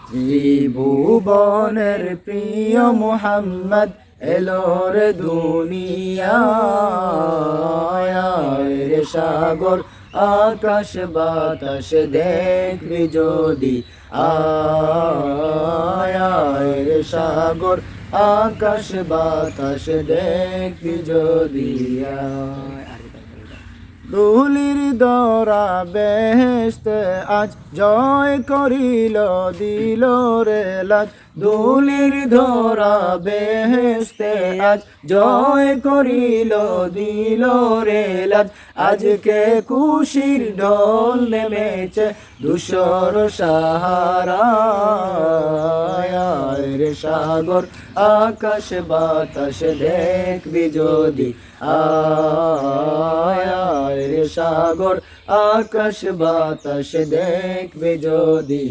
ত্রিভুবনের প্রিয় মুহাম্মদ এলোর দুনিয়ায় রে সাগর আকাশ বাতাস দেখবি যদি আয় রে সাগর আকাশ বাতাস দেখবি যদি ধুলির দরা বেহেশতে আজ জয় করিল দিল রে লাজ ধুলির ধরা বেহেশতে আজ জয় করিল দিল রে লাজ আজকে খুশির ঢোল নেমেছে ধূসর সাহারায় রে সাগর আকাশ বাতাস দেখবি যদি আয় রে সাগর আকাশ বাতাস দেখবি যদি